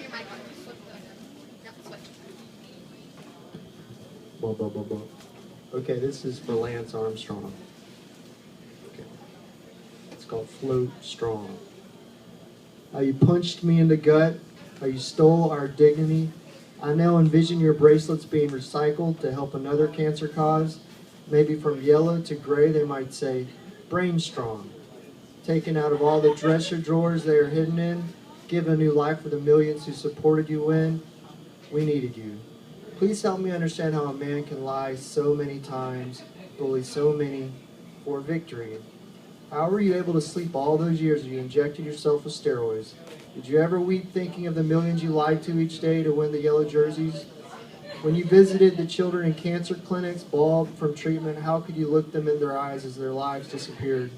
your mic on. Flip the, yep, switch. Blah, blah, blah, blah. Okay, this is for Lance Armstrong. Okay. It's called FloatStrong. How you punched me in the gut, how you stole our dignity. I now envision your bracelets being recycled to help another cancer cause. Maybe from yellow to gray, they might say, brain strong. Taken out of all the dresser drawers they are hidden in, give a new life for the millions who supported you when we needed you. Please help me understand how a man can lie so many times, bully so many for victory. How were you able to sleep all those years you injected yourself with steroids? Did you ever weep thinking of the millions you lied to each day to win the yellow jerseys? When you visited the children in cancer clinics, bald from treatment, how could you look them in their eyes as their lives disappeared?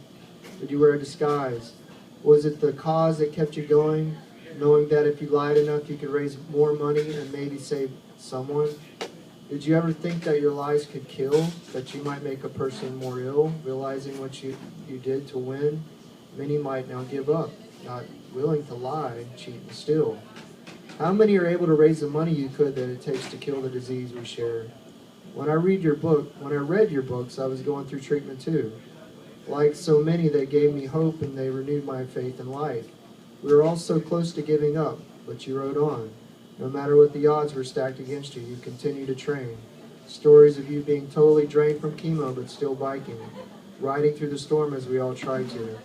Did you wear a disguise? Was it the cause that kept you going, knowing that if you lied enough you could raise more money and maybe save someone? Did you ever think that your lies could kill, that you might make a person more ill, realizing what you did to win? Many might now give up, not willing to lie, cheat, and steal. How many are able to raise the money you could that it takes to kill the disease we share? When I read your books, I was going through treatment too. Like so many, they gave me hope and they renewed my faith in life. We were all so close to giving up, but you rode on. No matter what the odds were stacked against you, you continued to train. Stories of you being totally drained from chemo but still biking, riding through the storm as we all tried to.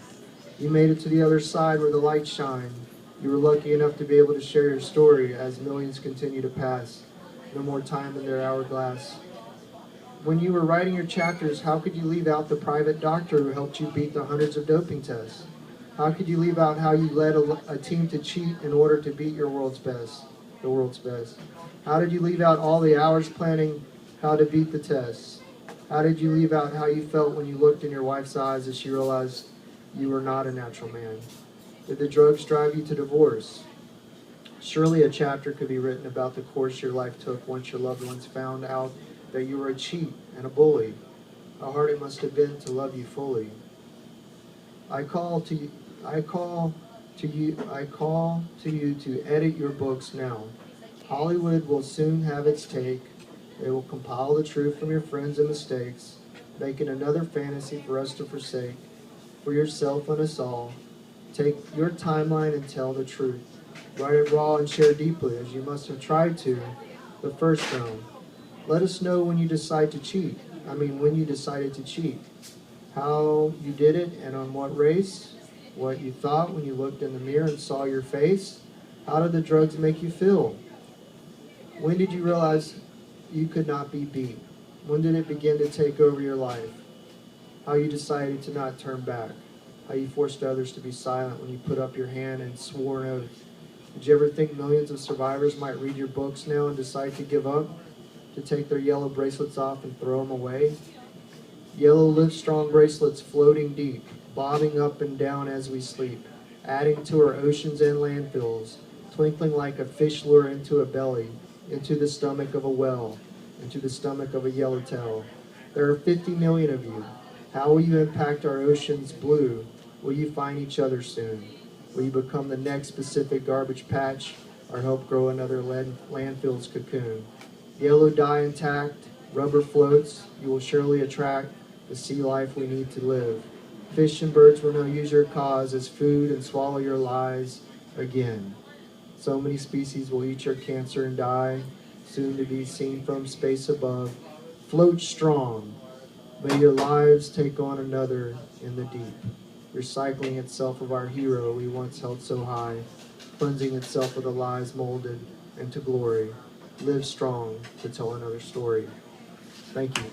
You made it to the other side where the light shined. You were lucky enough to be able to share your story as millions continue to pass. No more time in their hourglass. When you were writing your chapters, how could you leave out the private doctor who helped you beat the hundreds of doping tests? How could you leave out how you led a team to cheat in order to beat your world's best, the world's best? How did you leave out all the hours planning how to beat the tests? How did you leave out how you felt when you looked in your wife's eyes as she realized you were not a natural man? Did the drugs drive you to divorce? Surely a chapter could be written about the course your life took once your loved ones found out that you were a cheat and a bully. How hard it must have been to love you fully. I call to you to edit your books now. Hollywood will soon have its take. They will compile the truth from your friends and mistakes, making another fantasy for us to forsake. For yourself and us all, take your timeline and tell the truth. Write it raw and share deeply, as you must have tried to the first round. Let us know when you decide to cheat. When you decided to cheat. How you did it and on what race. What you thought when you looked in the mirror and saw your face. How did the drugs make you feel? When did you realize you could not be beat? When did it begin to take over your life? How you decided to not turn back. How you forced others to be silent when you put up your hand and swore an oath. Did you ever think millions of survivors might read your books now and decide to give up? To take their yellow bracelets off and throw them away? Yellow LiveStrong bracelets floating deep, bobbing up and down as we sleep, adding to our oceans and landfills, twinkling like a fish lure into a belly, into the stomach of a whale, into the stomach of a yellowtail. There are 50 million of you. How will you impact our oceans blue? Will you find each other soon? Will you become the next Pacific garbage patch or help grow another landfill's cocoon? Yellow dye intact, rubber floats, you will surely attract the sea life we need to live. Fish and birds will now use your cause as food and swallow your lies again. So many species will eat your cancer and die, soon to be seen from space above. Float strong. May your lives take on another in the deep, recycling itself of our hero we once held so high, cleansing itself of the lies molded into glory. Live strong to tell another story. Thank you.